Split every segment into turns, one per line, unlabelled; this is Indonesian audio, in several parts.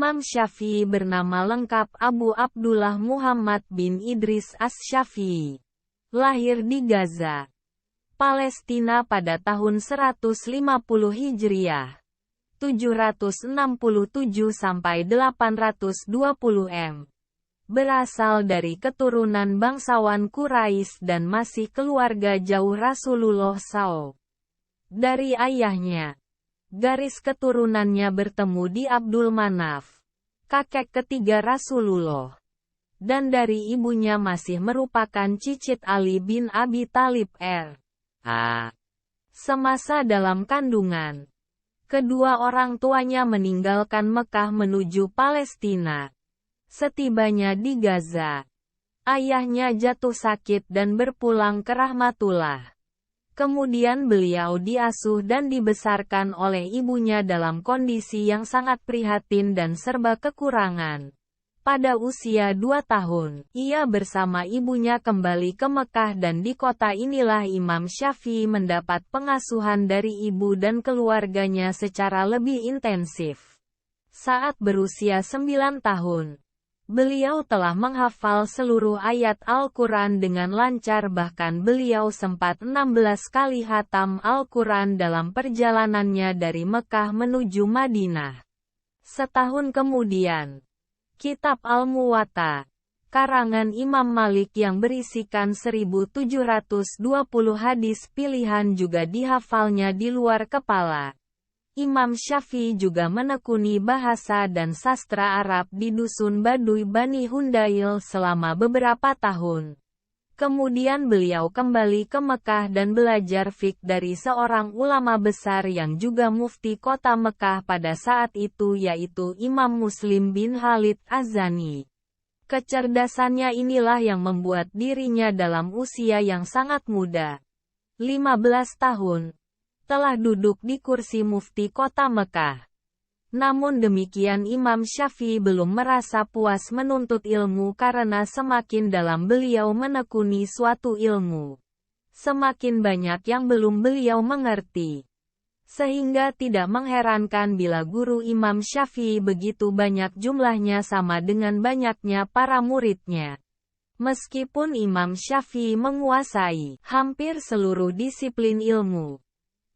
Imam Syafi'i bernama lengkap Abu Abdullah Muhammad bin Idris Asy-Syafi'i. Lahir di Gaza, Palestina pada tahun 150 Hijriah, 767 sampai 820 M. Berasal dari keturunan bangsawan Quraisy dan masih keluarga jauh Rasulullah SAW. Dari ayahnya, garis keturunannya bertemu di Abdul Manaf, kakek ketiga Rasulullah. Dan dari ibunya masih merupakan cicit Ali bin Abi Thalib R.A. Semasa dalam kandungan, kedua orang tuanya meninggalkan Mekah menuju Palestina. Setibanya di Gaza, ayahnya jatuh sakit dan berpulang ke rahmatullah. Kemudian beliau diasuh dan dibesarkan oleh ibunya dalam kondisi yang sangat prihatin dan serba kekurangan. Pada usia 2 tahun, ia bersama ibunya kembali ke Mekah dan di kota inilah Imam Syafi'i mendapat pengasuhan dari ibu dan keluarganya secara lebih intensif. Saat berusia 9 tahun, beliau telah menghafal seluruh ayat Al-Quran dengan lancar, bahkan beliau sempat 16 kali khatam Al-Quran dalam perjalanannya dari Mekah menuju Madinah. Setahun kemudian, Kitab Al-Muwatta, karangan Imam Malik yang berisikan 1720 hadis pilihan juga dihafalnya di luar kepala. Imam Syafi'i juga menekuni bahasa dan sastra Arab di dusun Baduy Bani Hundail selama beberapa tahun. Kemudian beliau kembali ke Mekah dan belajar fiqh dari seorang ulama besar yang juga mufti kota Mekah pada saat itu, yaitu Imam Muslim bin Khalid Az-Zani. Kecerdasannya inilah yang membuat dirinya dalam usia yang sangat muda, 15 tahun, telah duduk di kursi mufti kota Mekah. Namun demikian Imam Syafi'i belum merasa puas menuntut ilmu karena semakin dalam beliau menekuni suatu ilmu, semakin banyak yang belum beliau mengerti. Sehingga tidak mengherankan bila guru Imam Syafi'i begitu banyak jumlahnya sama dengan banyaknya para muridnya. Meskipun Imam Syafi'i menguasai hampir seluruh disiplin ilmu,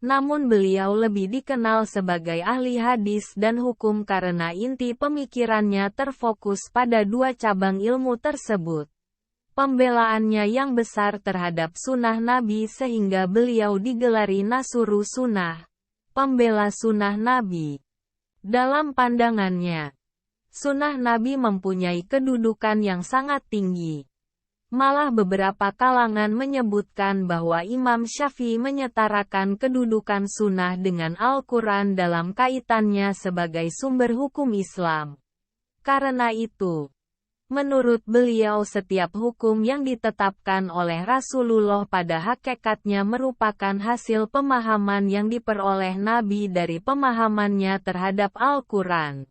namun beliau lebih dikenal sebagai ahli hadis dan hukum karena inti pemikirannya terfokus pada 2 cabang ilmu tersebut. Pembelaannya yang besar terhadap sunnah Nabi sehingga beliau digelari Nasuru Sunnah, pembela sunnah Nabi. Dalam pandangannya, sunnah Nabi mempunyai kedudukan yang sangat tinggi. Malah beberapa kalangan menyebutkan bahwa Imam Syafi'i menyetarakan kedudukan sunnah dengan Al-Quran dalam kaitannya sebagai sumber hukum Islam. Karena itu, menurut beliau setiap hukum yang ditetapkan oleh Rasulullah pada hakikatnya merupakan hasil pemahaman yang diperoleh Nabi dari pemahamannya terhadap Al-Quran.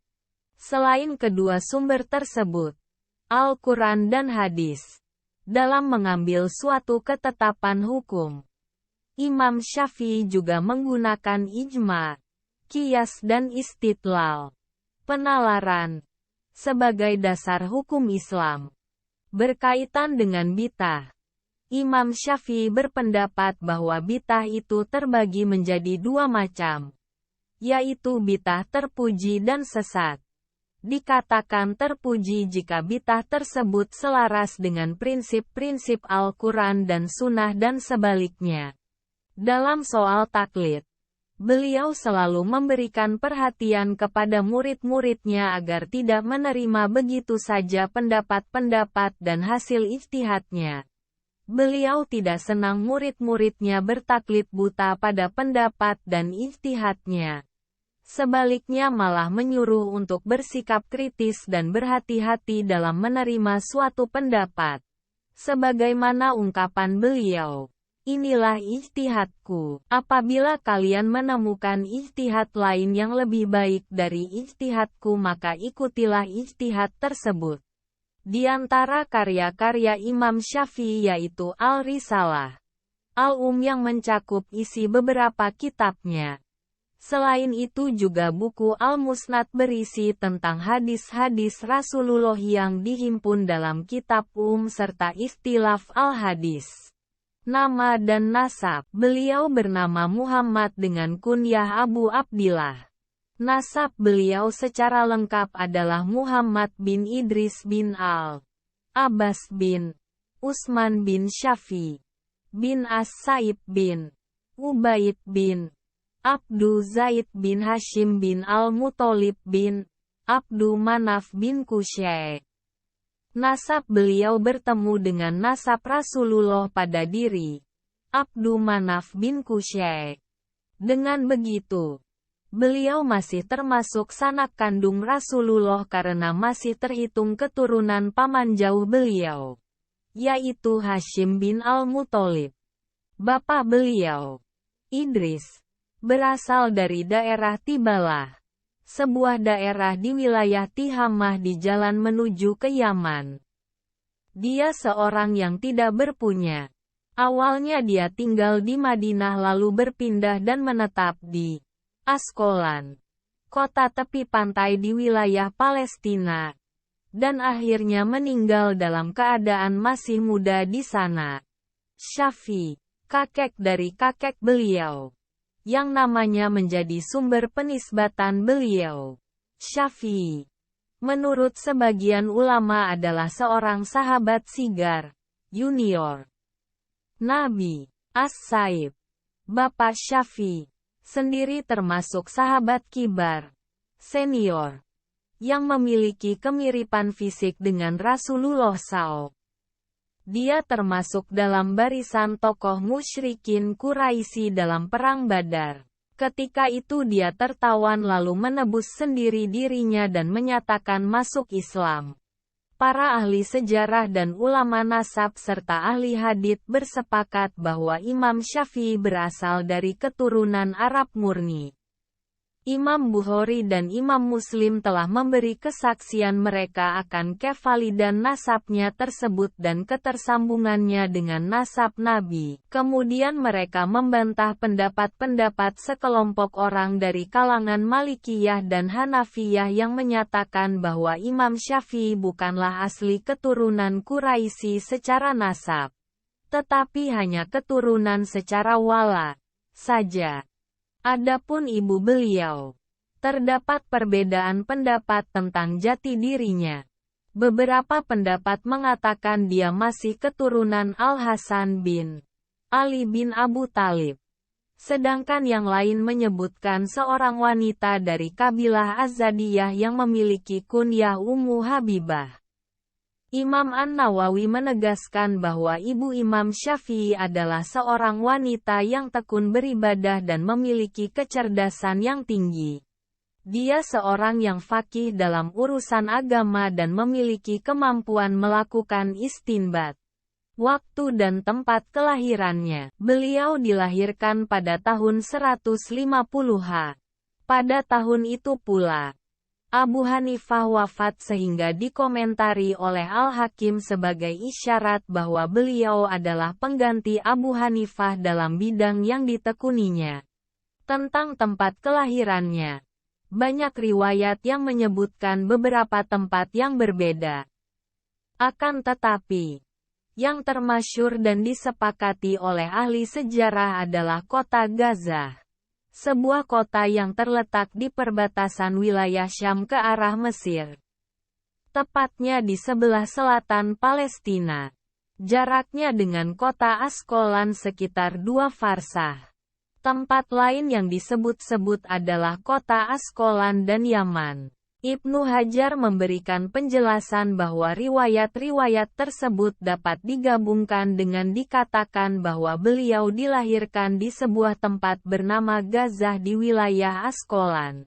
Selain kedua sumber tersebut, Al-Quran dan hadis, dalam mengambil suatu ketetapan hukum, Imam Syafi'i juga menggunakan ijma, qiyas dan istidlal, penalaran, sebagai dasar hukum Islam. Berkaitan dengan bid'ah, Imam Syafi'i berpendapat bahwa bid'ah itu terbagi menjadi 2 macam, yaitu bid'ah terpuji dan sesat. Dikatakan terpuji jika bid'ah tersebut selaras dengan prinsip-prinsip Al-Quran dan Sunnah dan sebaliknya. Dalam soal taklid, beliau selalu memberikan perhatian kepada murid-muridnya agar tidak menerima begitu saja pendapat-pendapat dan hasil ijtihadnya. Beliau tidak senang murid-muridnya bertaklid buta pada pendapat dan ijtihadnya. Sebaliknya malah menyuruh untuk bersikap kritis dan berhati-hati dalam menerima suatu pendapat. Sebagaimana ungkapan beliau, inilah ijtihadku. Apabila kalian menemukan ijtihad lain yang lebih baik dari ijtihadku maka ikutilah ijtihad tersebut. Di antara karya-karya Imam Syafi'i yaitu Al-Risalah, Al-Um yang mencakup isi beberapa kitabnya, Selain itu juga buku Al-Musnad berisi tentang hadis-hadis Rasulullah yang dihimpun dalam kitab serta Ikhtilaf al-Hadis. Nama dan nasab. Beliau bernama Muhammad dengan kunyah Abu Abdillah. Nasab beliau secara lengkap adalah Muhammad bin Idris bin Al-Abbas bin Utsman bin Syafi bin As-Sa'ib bin Ubaid bin Abdu Zaid bin Hashim bin Al-Muthalib bin Abdu Manaf bin Qusay. Nasab beliau bertemu dengan nasab Rasulullah pada diri Abdu Manaf bin Qusay. Dengan begitu, beliau masih termasuk sanak kandung Rasulullah karena masih terhitung keturunan paman jauh beliau, yaitu Hashim bin Al-Muthalib. Bapak beliau, Idris, berasal dari daerah Tibalah, sebuah daerah di wilayah Tihamah di jalan menuju ke Yaman. Dia seorang yang tidak berpunya. Awalnya dia tinggal di Madinah lalu berpindah dan menetap di Askolan, kota tepi pantai di wilayah Palestina, dan akhirnya meninggal dalam keadaan masih muda di sana. Syafi, kakek dari kakek beliau, yang namanya menjadi sumber penisbatan beliau. Syafi'i, menurut sebagian ulama adalah seorang sahabat sigar, junior Nabi. As-Saib, Bapak Syafi'i, sendiri termasuk sahabat kibar, senior, yang memiliki kemiripan fisik dengan Rasulullah SAW. Dia termasuk dalam barisan tokoh musyrikin Quraisy dalam Perang Badar. Ketika itu dia tertawan lalu menebus sendiri dirinya dan menyatakan masuk Islam. Para ahli sejarah dan ulama nasab serta ahli hadits bersepakat bahwa Imam Syafi'i berasal dari keturunan Arab murni. Imam Bukhari dan Imam Muslim telah memberi kesaksian mereka akan kevalidan nasabnya tersebut dan ketersambungannya dengan nasab Nabi. Kemudian mereka membantah pendapat-pendapat sekelompok orang dari kalangan Malikiyah dan Hanafiyah yang menyatakan bahwa Imam Syafi'i bukanlah asli keturunan Quraisy secara nasab, tetapi hanya keturunan secara wala saja. Adapun ibu beliau, terdapat perbedaan pendapat tentang jati dirinya. Beberapa pendapat mengatakan dia masih keturunan Al-Hasan bin Ali bin Abu Talib. Sedangkan yang lain menyebutkan seorang wanita dari kabilah Az-Zadiyah yang memiliki kunyah Ummu Habibah. Imam An-Nawawi menegaskan bahwa ibu Imam Syafi'i adalah seorang wanita yang tekun beribadah dan memiliki kecerdasan yang tinggi. Dia seorang yang faqih dalam urusan agama dan memiliki kemampuan melakukan istinbat. Waktu dan tempat kelahirannya. Beliau dilahirkan pada tahun 150-ha. Pada tahun itu pula, Abu Hanifah wafat sehingga dikomentari oleh Al-Hakim sebagai isyarat bahwa beliau adalah pengganti Abu Hanifah dalam bidang yang ditekuninya. Tentang tempat kelahirannya, banyak riwayat yang menyebutkan beberapa tempat yang berbeda. Akan tetapi, yang termasyhur dan disepakati oleh ahli sejarah adalah kota Gaza. Sebuah kota yang terletak di perbatasan wilayah Syam ke arah Mesir. Tepatnya di sebelah selatan Palestina. Jaraknya dengan kota Askolan sekitar 2 farsah. Tempat lain yang disebut-sebut adalah kota Askolan dan Yaman. Ibnu Hajar memberikan penjelasan bahwa riwayat-riwayat tersebut dapat digabungkan dengan dikatakan bahwa beliau dilahirkan di sebuah tempat bernama Gaza di wilayah Askolan.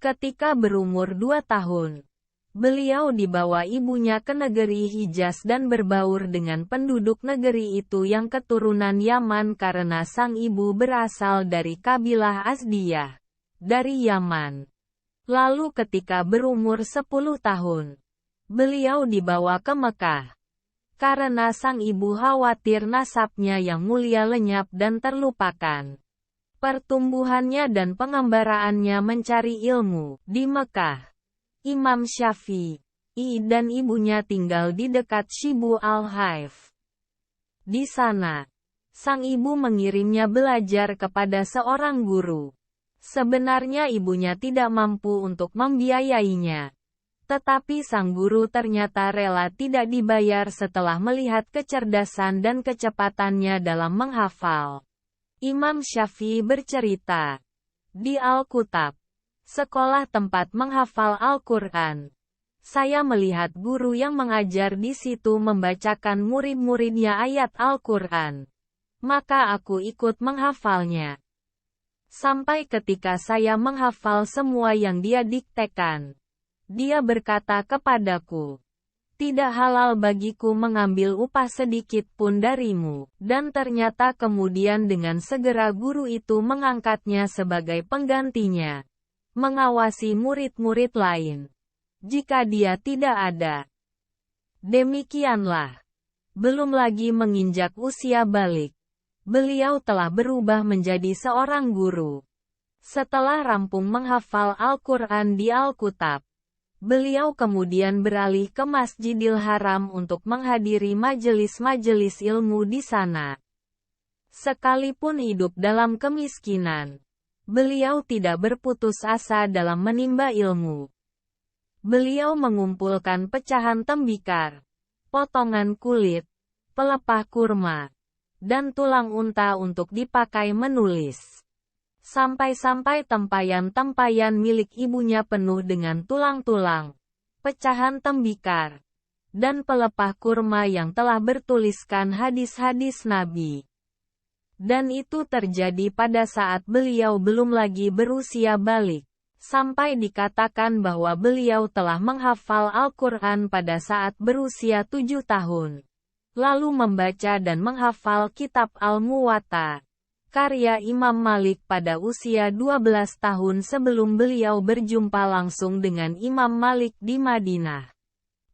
Ketika berumur 2 tahun, beliau dibawa ibunya ke negeri Hijaz dan berbaur dengan penduduk negeri itu yang keturunan Yaman karena sang ibu berasal dari kabilah Azdiyah, dari Yaman. Lalu ketika berumur 10 tahun, beliau dibawa ke Mekah. Karena sang ibu khawatir nasabnya yang mulia lenyap dan terlupakan. pertumbuhannya dan pengembaraannya mencari ilmu. Di Mekah, Imam Syafi'i dan ibunya tinggal di dekat Shibu al-Haif. Di sana, sang ibu mengirimnya belajar kepada seorang guru. Sebenarnya ibunya tidak mampu untuk membiayainya. Tetapi sang guru ternyata rela tidak dibayar setelah melihat kecerdasan dan kecepatannya dalam menghafal. Imam Syafi'i bercerita, di Al-Kutab, sekolah tempat menghafal Al-Quran, saya melihat guru yang mengajar di situ membacakan murid-muridnya ayat Al-Quran. Maka aku ikut menghafalnya. Sampai ketika saya menghafal semua yang dia diktekan, dia berkata kepadaku, tidak halal bagiku mengambil upah sedikit pun darimu. Dan ternyata kemudian dengan segera guru itu mengangkatnya sebagai penggantinya, mengawasi murid-murid lain, jika dia tidak ada. Demikianlah, belum lagi menginjak usia balik, beliau telah berubah menjadi seorang guru. Setelah rampung menghafal Al-Quran di Al-Kutab, beliau kemudian beralih ke Masjidil Haram untuk menghadiri majelis-majelis ilmu di sana. Sekalipun hidup dalam kemiskinan, beliau tidak berputus asa dalam menimba ilmu. Beliau mengumpulkan pecahan tembikar, potongan kulit, pelepah kurma, dan tulang unta untuk dipakai menulis. Sampai-sampai tempayan-tempayan milik ibunya penuh dengan tulang-tulang, pecahan tembikar, dan pelepah kurma yang telah bertuliskan hadis-hadis Nabi. Dan itu terjadi pada saat beliau belum lagi berusia balik, sampai dikatakan bahwa beliau telah menghafal Al-Quran pada saat berusia 7 tahun. Lalu membaca dan menghafal kitab Al-Muwatta, karya Imam Malik pada usia 12 tahun sebelum beliau berjumpa langsung dengan Imam Malik di Madinah.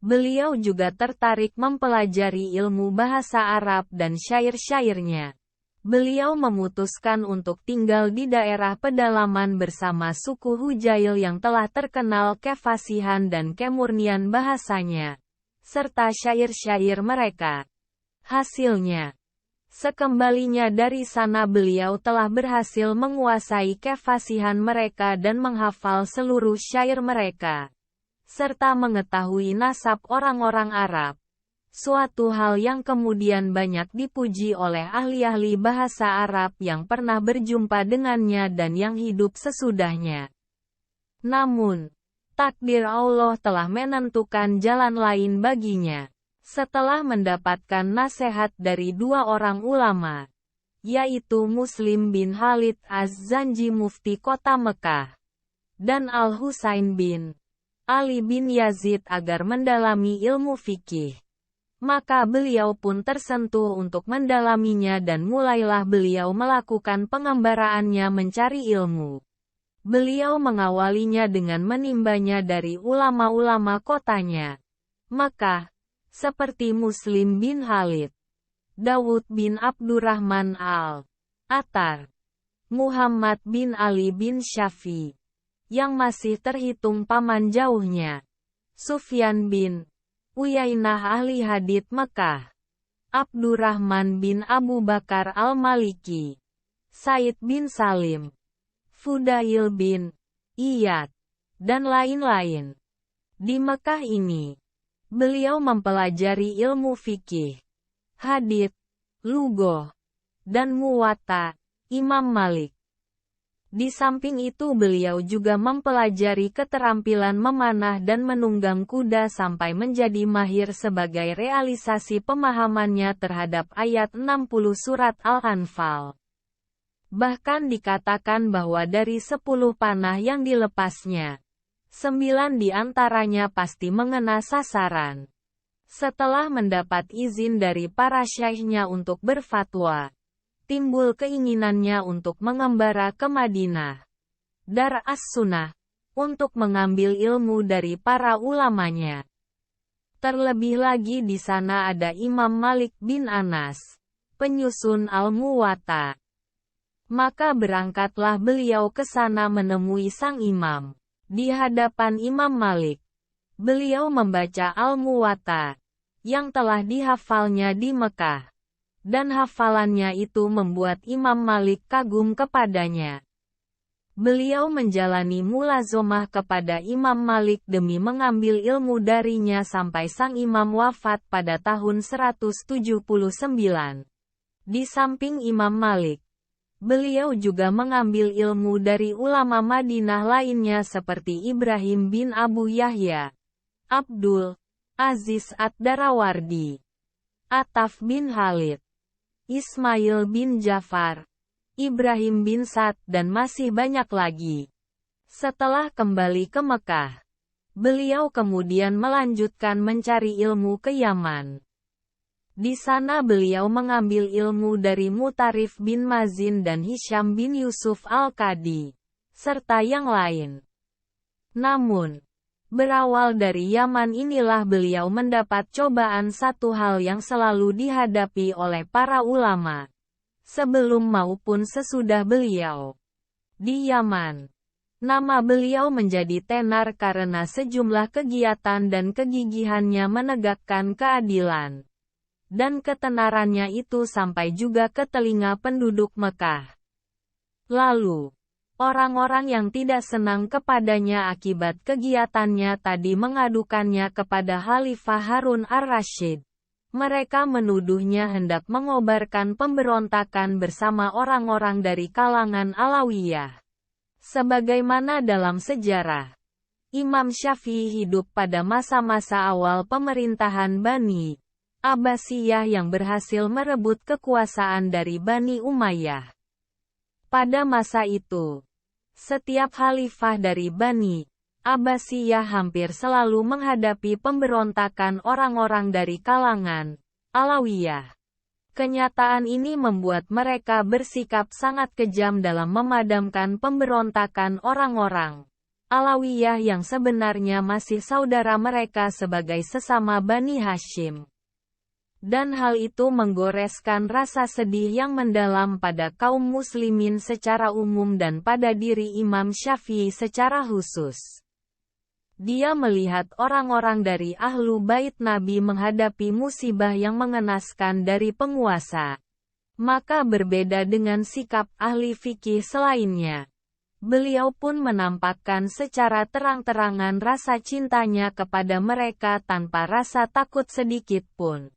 Beliau juga tertarik mempelajari ilmu bahasa Arab dan syair-syairnya. Beliau memutuskan untuk tinggal di daerah pedalaman bersama suku Hujail yang telah terkenal kefasihan dan kemurnian bahasanya, serta syair-syair mereka. Hasilnya, sekembalinya dari sana beliau telah berhasil menguasai kefasihan mereka dan menghafal seluruh syair mereka, serta mengetahui nasab orang-orang Arab, suatu hal yang kemudian banyak dipuji oleh ahli-ahli bahasa Arab yang pernah berjumpa dengannya dan yang hidup sesudahnya. Namun, takdir Allah telah menentukan jalan lain baginya. Setelah mendapatkan nasihat dari dua orang ulama, yaitu Muslim bin Khalid Az-Zanji mufti kota Mekah, dan Al-Husain bin Ali bin Yazid agar mendalami ilmu fikih, maka beliau pun tersentuh untuk mendalaminya dan mulailah beliau melakukan pengembaraannya mencari ilmu. Beliau mengawalinya dengan menimbanya dari ulama-ulama kotanya, Mekah, seperti Muslim bin Khalid, Dawud bin Abdurrahman al-Attar, Muhammad bin Ali bin Syafi, yang masih terhitung paman jauhnya, Sufyan bin Uyainah ahli hadits Mekah, Abdurrahman bin Abu Bakar al-Maliki, Said bin Salim, Fudail bin Iyad, dan lain-lain. Di Mekah ini, beliau mempelajari ilmu fikih, hadits, lughoh, dan muwatta Imam Malik. Di samping itu beliau juga mempelajari keterampilan memanah dan menunggang kuda sampai menjadi mahir sebagai realisasi pemahamannya terhadap ayat 60 surat Al-Anfal. Bahkan dikatakan bahwa dari 10 panah yang dilepasnya, 9 di antaranya pasti mengena sasaran. Setelah mendapat izin dari para syekhnya untuk berfatwa, timbul keinginannya untuk mengembara ke Madinah, Dar as-Sunnah, untuk mengambil ilmu dari para ulamanya. Terlebih lagi di sana ada Imam Malik bin Anas, penyusun Al-Muwatta. Maka berangkatlah beliau ke sana menemui sang imam. Di hadapan Imam Malik, beliau membaca Al-Muwatta, yang telah dihafalnya di Mekah. Dan hafalannya itu membuat Imam Malik kagum kepadanya. Beliau menjalani mulazomah kepada Imam Malik demi mengambil ilmu darinya sampai sang imam wafat pada tahun 179. Di samping Imam Malik, beliau juga mengambil ilmu dari ulama Madinah lainnya seperti Ibrahim bin Abu Yahya, Abdul Aziz Ad-Darawardi, Ataf bin Khalid, Ismail bin Jafar, Ibrahim bin Sa'd dan masih banyak lagi. Setelah kembali ke Mekah, beliau kemudian melanjutkan mencari ilmu ke Yaman. Di sana beliau mengambil ilmu dari Mutarif bin Mazin dan Hisham bin Yusuf Al-Qadi, serta yang lain. Namun, berawal dari Yaman inilah beliau mendapat cobaan satu hal yang selalu dihadapi oleh para ulama, sebelum maupun sesudah beliau. Di Yaman, nama beliau menjadi tenar karena sejumlah kegiatan dan kegigihannya menegakkan keadilan. Dan ketenarannya itu sampai juga ke telinga penduduk Mekah. Lalu, orang-orang yang tidak senang kepadanya akibat kegiatannya tadi mengadukannya kepada Khalifah Harun ar-Rasyid. Mereka menuduhnya hendak mengobarkan pemberontakan bersama orang-orang dari kalangan Alawiyah. Sebagaimana dalam sejarah, Imam Syafi'i hidup pada masa-masa awal pemerintahan Bani Abbasiyah yang berhasil merebut kekuasaan dari Bani Umayyah. Pada masa itu, setiap khalifah dari Bani Abbasiyah hampir selalu menghadapi pemberontakan orang-orang dari kalangan Alawiyah. Kenyataan ini membuat mereka bersikap sangat kejam dalam memadamkan pemberontakan orang-orang Alawiyah yang sebenarnya masih saudara mereka sebagai sesama Bani Hashim. Dan hal itu menggoreskan rasa sedih yang mendalam pada kaum muslimin secara umum dan pada diri Imam Syafi'i secara khusus. Dia melihat orang-orang dari Ahlu Bait Nabi menghadapi musibah yang mengenaskan dari penguasa. Maka berbeda dengan sikap ahli fikih selainnya. Beliau pun menampakkan secara terang-terangan rasa cintanya kepada mereka tanpa rasa takut sedikit pun.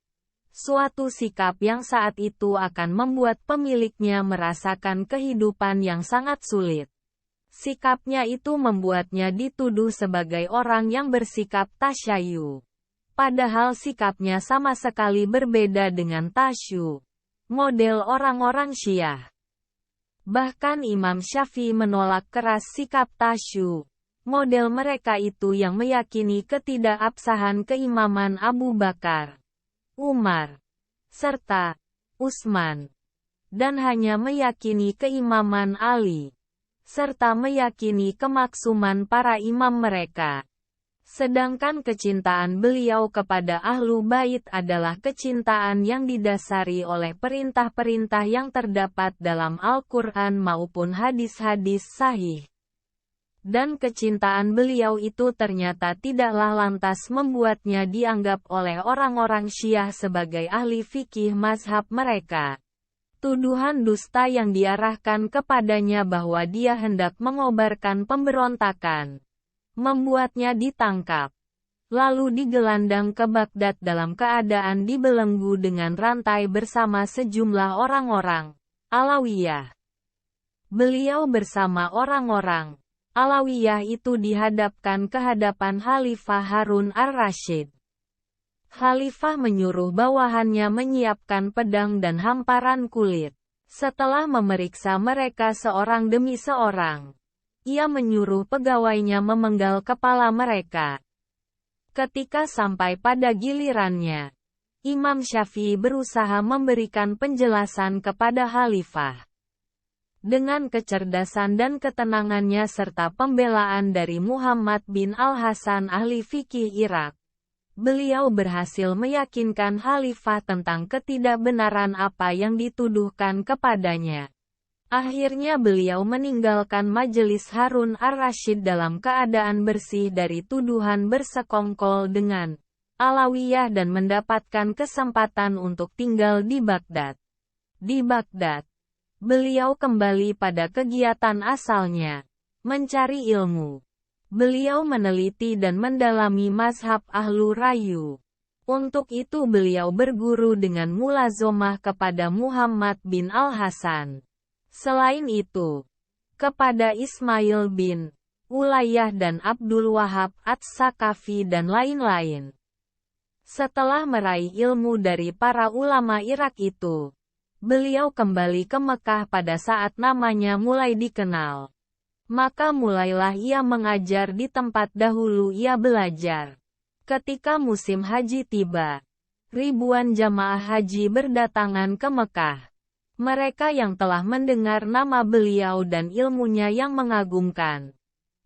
Suatu sikap yang saat itu akan membuat pemiliknya merasakan kehidupan yang sangat sulit. Sikapnya itu membuatnya dituduh sebagai orang yang bersikap tasyayu. Padahal sikapnya sama sekali berbeda dengan tasyu, model orang-orang Syiah. Bahkan Imam Syafi'i menolak keras sikap tasyu, model mereka itu yang meyakini ketidakabsahan keimaman Abu Bakar, Umar, serta Utsman, dan hanya meyakini keimaman Ali, serta meyakini kemaksuman para imam mereka. Sedangkan kecintaan beliau kepada Ahlu Bait adalah kecintaan yang didasari oleh perintah-perintah yang terdapat dalam Al-Quran maupun hadis-hadis sahih. Dan kecintaan beliau itu ternyata tidaklah lantas membuatnya dianggap oleh orang-orang Syiah sebagai ahli fikih mazhab mereka. Tuduhan dusta yang diarahkan kepadanya bahwa dia hendak mengobarkan pemberontakan membuatnya ditangkap, lalu digelandang ke Baghdad dalam keadaan dibelenggu dengan rantai bersama sejumlah orang-orang Alawiyah. Beliau bersama orang-orang Alawiyah itu dihadapkan ke hadapan Khalifah Harun ar-Rasyid. Khalifah menyuruh bawahannya menyiapkan pedang dan hamparan kulit. Setelah memeriksa mereka seorang demi seorang, ia menyuruh pegawainya memenggal kepala mereka. Ketika sampai pada gilirannya, Imam Syafi'i berusaha memberikan penjelasan kepada Khalifah. Dengan kecerdasan dan ketenangannya serta pembelaan dari Muhammad bin Al-Hasan ahli fikih Irak, beliau berhasil meyakinkan Khalifah tentang ketidakbenaran apa yang dituduhkan kepadanya. Akhirnya beliau meninggalkan majelis Harun ar-Rasyid dalam keadaan bersih dari tuduhan bersekongkol dengan Alawiyah dan mendapatkan kesempatan untuk tinggal di Baghdad. Di Baghdad, beliau kembali pada kegiatan asalnya, mencari ilmu. Beliau meneliti dan mendalami mazhab Ahlu Rayu. Untuk itu beliau berguru dengan mulazomah kepada Muhammad bin Al-Hasan. Selain itu, kepada Ismail bin Ulayyah dan Abdul Wahab Ats-Sakafi dan lain-lain. Setelah meraih ilmu dari para ulama Irak itu, beliau kembali ke Mekah pada saat namanya mulai dikenal. Maka mulailah ia mengajar di tempat dahulu ia belajar. Ketika musim haji tiba, ribuan jamaah haji berdatangan ke Mekah. Mereka yang telah mendengar nama beliau dan ilmunya yang mengagumkan,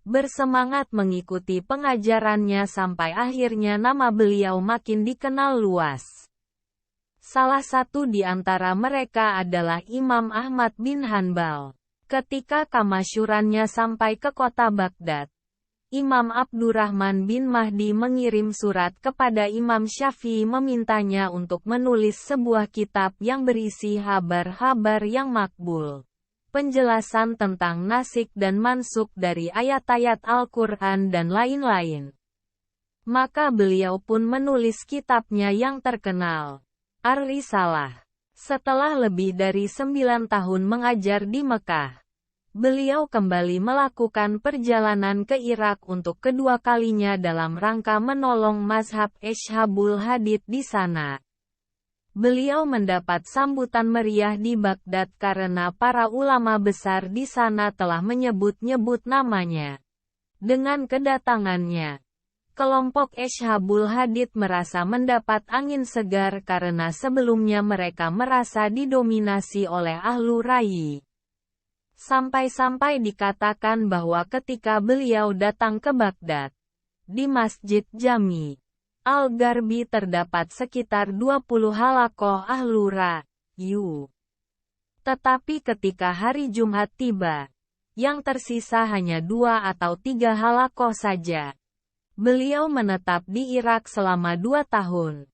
bersemangat mengikuti pengajarannya sampai akhirnya nama beliau makin dikenal luas. Salah satu di antara mereka adalah Imam Ahmad bin Hanbal. Ketika kemasyhurannya sampai ke kota Baghdad, Imam Abdurrahman bin Mahdi mengirim surat kepada Imam Syafi'i memintanya untuk menulis sebuah kitab yang berisi kabar-kabar yang makbul, penjelasan tentang nasikh dan mansukh dari ayat-ayat Al-Quran dan lain-lain. Maka beliau pun menulis kitabnya yang terkenal, Ar-Risalah. Setelah lebih dari 9 tahun mengajar di Mekah, beliau kembali melakukan perjalanan ke Irak untuk kedua kalinya dalam rangka menolong mazhab Ashabul Hadits di sana. Beliau mendapat sambutan meriah di Baghdad karena para ulama besar di sana telah menyebut-nyebut namanya. Dengan kedatangannya, kelompok Ashabul Hadits merasa mendapat angin segar karena sebelumnya mereka merasa didominasi oleh Ahlu Rayi. Sampai-sampai dikatakan bahwa ketika beliau datang ke Baghdad, di Masjid Jami Al-Gharbi terdapat sekitar 20 halaqoh Ahlu Rayu. Tetapi ketika hari Jumat tiba, yang tersisa hanya 2 atau 3 halaqoh saja. Beliau menetap di Irak selama 2 tahun.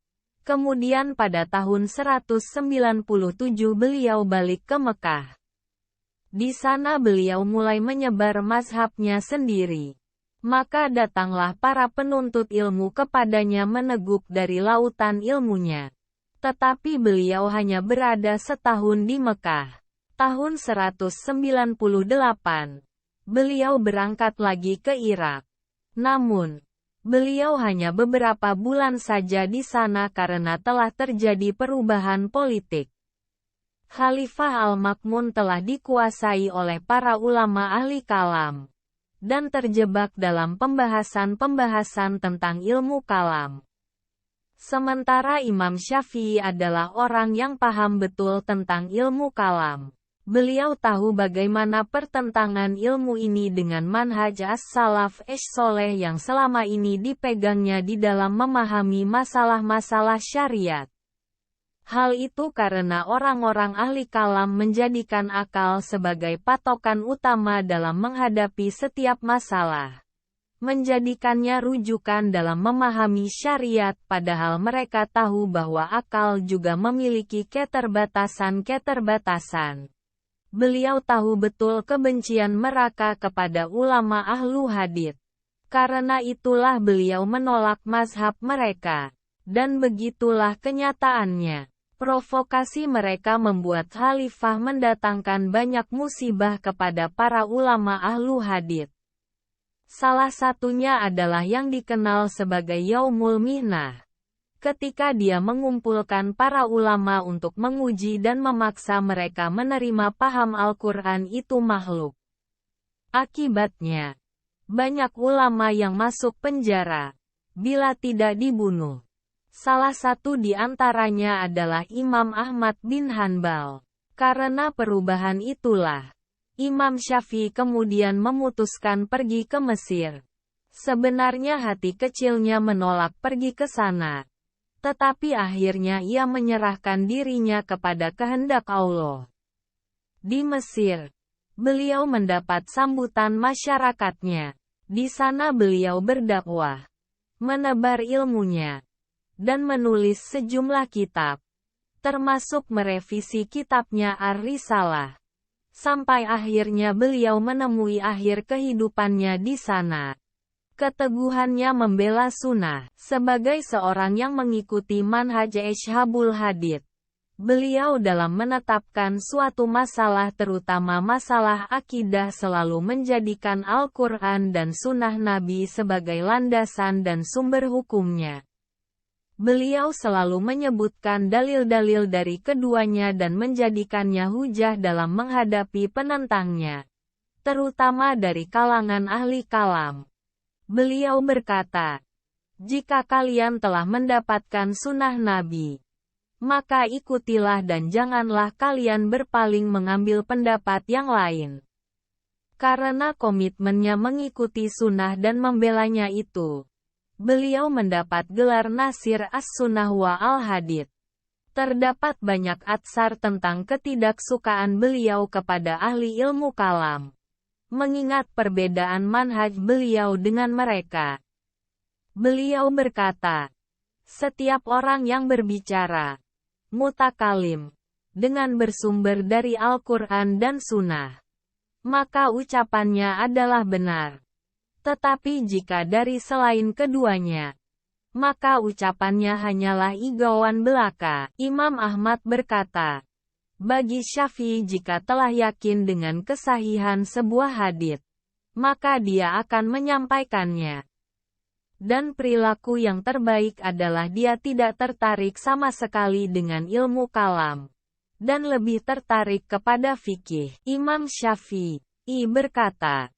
Kemudian pada tahun 197 beliau balik ke Mekah. Di sana beliau mulai menyebar mazhabnya sendiri. Maka datanglah para penuntut ilmu kepadanya meneguk dari lautan ilmunya. Tetapi beliau hanya berada setahun di Mekah. Tahun 198, beliau berangkat lagi ke Irak. Namun, beliau hanya beberapa bulan saja di sana karena telah terjadi perubahan politik. Khalifah Al-Ma'mun telah dikuasai oleh para ulama ahli kalam, dan terjebak dalam pembahasan-pembahasan tentang ilmu kalam. Sementara Imam Syafi'i adalah orang yang paham betul tentang ilmu kalam. Beliau tahu bagaimana pertentangan ilmu ini dengan manhaj as-salaf soleh yang selama ini dipegangnya di dalam memahami masalah-masalah syariat. Hal itu karena orang-orang ahli kalam menjadikan akal sebagai patokan utama dalam menghadapi setiap masalah. Menjadikannya rujukan dalam memahami syariat padahal mereka tahu bahwa akal juga memiliki keterbatasan-keterbatasan. Beliau tahu betul kebencian mereka kepada ulama ahlu hadits. Karena itulah beliau menolak mazhab mereka. Dan begitulah kenyataannya. Provokasi mereka membuat khalifah mendatangkan banyak musibah kepada para ulama ahlu hadits. Salah satunya adalah yang dikenal sebagai Yaumul Mihnah. Ketika dia mengumpulkan para ulama untuk menguji dan memaksa mereka menerima paham Al-Quran itu makhluk. Akibatnya, banyak ulama yang masuk penjara, bila tidak dibunuh. Salah satu di antaranya adalah Imam Ahmad bin Hanbal. Karena perubahan itulah, Imam Syafi'i kemudian memutuskan pergi ke Mesir. Sebenarnya hati kecilnya menolak pergi ke sana. Tetapi akhirnya ia menyerahkan dirinya kepada kehendak Allah. Di Mesir, beliau mendapat sambutan masyarakatnya. Di sana beliau berdakwah, menebar ilmunya, dan menulis sejumlah kitab, termasuk merevisi kitabnya Ar-Risalah. Sampai akhirnya beliau menemui akhir kehidupannya di sana. Keteguhannya membela sunnah, sebagai seorang yang mengikuti manhaj Ashabul Hadits. Beliau dalam menetapkan suatu masalah terutama masalah akidah selalu menjadikan Al-Quran dan Sunnah Nabi sebagai landasan dan sumber hukumnya. Beliau selalu menyebutkan dalil-dalil dari keduanya dan menjadikannya hujah dalam menghadapi penentangnya, terutama dari kalangan ahli kalam. Beliau berkata, "Jika kalian telah mendapatkan sunnah Nabi, maka ikutilah dan janganlah kalian berpaling mengambil pendapat yang lain." Karena komitmennya mengikuti sunnah dan membelanya itu, beliau mendapat gelar Nasir As-Sunnah wa Al-Hadits. Terdapat banyak atsar tentang ketidaksukaan beliau kepada ahli ilmu kalam, mengingat perbedaan manhaj beliau dengan mereka. Beliau berkata, "Setiap orang yang berbicara, mutakalim, dengan bersumber dari Al-Quran dan Sunnah, maka ucapannya adalah benar. Tetapi jika dari selain keduanya, maka ucapannya hanyalah igauan belaka." Imam Ahmad berkata, "Bagi Syafi'i jika telah yakin dengan kesahihan sebuah hadits, maka dia akan menyampaikannya. Dan perilaku yang terbaik adalah dia tidak tertarik sama sekali dengan ilmu kalam, dan lebih tertarik kepada fikih." Imam Syafi'i berkata,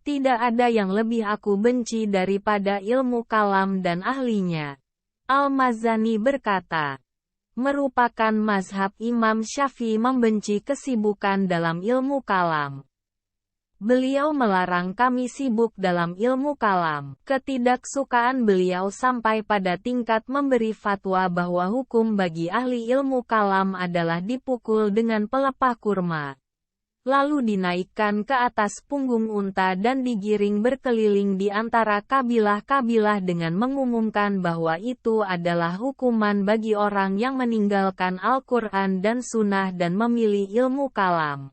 "Tidak ada yang lebih aku benci daripada ilmu kalam dan ahlinya." Al-Mazani berkata, merupakan mazhab Imam Syafi'i membenci kesibukan dalam ilmu kalam. Beliau melarang kami sibuk dalam ilmu kalam. Ketidaksukaan beliau sampai pada tingkat memberi fatwa bahwa hukum bagi ahli ilmu kalam adalah dipukul dengan pelepah kurma, lalu dinaikkan ke atas punggung unta dan digiring berkeliling di antara kabilah-kabilah dengan mengumumkan bahwa itu adalah hukuman bagi orang yang meninggalkan Al-Quran dan Sunnah dan memilih ilmu kalam.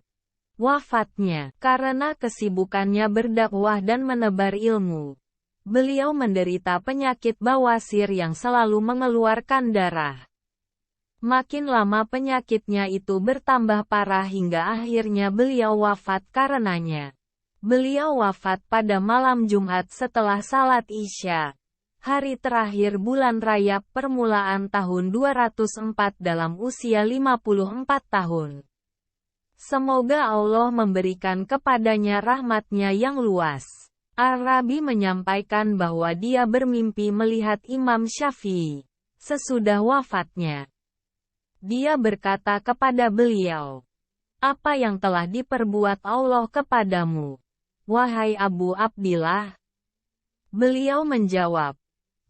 Wafatnya, karena kesibukannya berdakwah dan menebar ilmu, beliau menderita penyakit bawasir yang selalu mengeluarkan darah. Makin lama penyakitnya itu bertambah parah hingga akhirnya beliau wafat karenanya. Beliau wafat pada malam Jumat setelah salat Isya, hari terakhir bulan Rajab permulaan tahun 204 dalam usia 54 tahun. Semoga Allah memberikan kepadanya rahmatnya yang luas. Ar-Rabi menyampaikan bahwa dia bermimpi melihat Imam Syafi'i sesudah wafatnya. Dia berkata kepada beliau, "Apa yang telah diperbuat Allah kepadamu, wahai Abu Abdillah?" Beliau menjawab,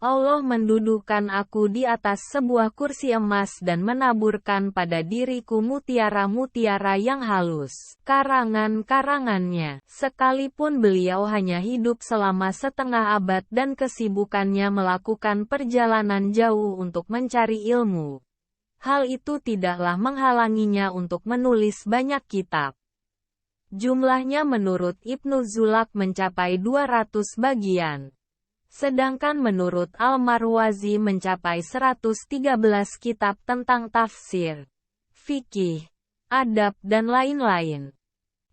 "Allah menduduhkan aku di atas sebuah kursi emas dan menaburkan pada diriku mutiara-mutiara yang halus, karangan-karangannya." Sekalipun beliau hanya hidup selama setengah abad dan kesibukannya melakukan perjalanan jauh untuk mencari ilmu, hal itu tidaklah menghalanginya untuk menulis banyak kitab. Jumlahnya menurut Ibnu Zulak mencapai 200 bagian. Sedangkan menurut Al-Marwazi mencapai 113 kitab tentang tafsir, fikih, adab dan lain-lain.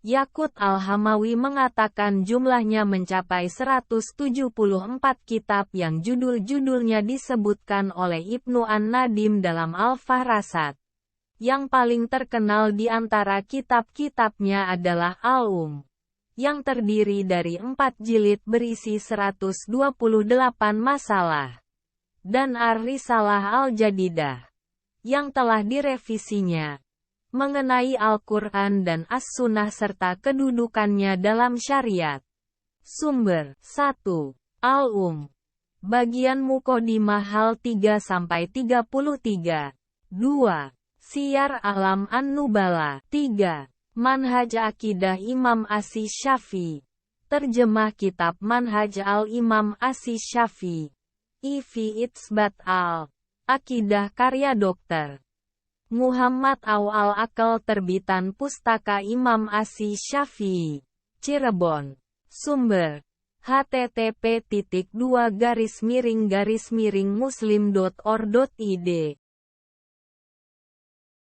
Yaqut Al-Hamawi mengatakan jumlahnya mencapai 174 kitab yang judul-judulnya disebutkan oleh Ibnu An-Nadim dalam Al-Fahrasat. Yang paling terkenal di antara kitab-kitabnya adalah Al-Um, yang terdiri dari 4 jilid berisi 128 masalah, dan Ar-Risalah Al-Jadidah, yang telah direvisinya, mengenai Al-Quran dan As-Sunnah serta kedudukannya dalam syariat. Sumber 1. Al-Um. Bagian Muqaddimah hal 3-33. 2. Siyar Alam An-Nubala. 3. Manhaj Akidah Imam Asy-Syafi'i. Terjemah Kitab Manhaj Al-Imam Asy-Syafi'i. IV Itsbat Al-Aqidah karya Dr. Muhammad Awal Akal terbitan Pustaka Imam Asy-Syafi'i. Cirebon. Sumber. http://muslim.or.id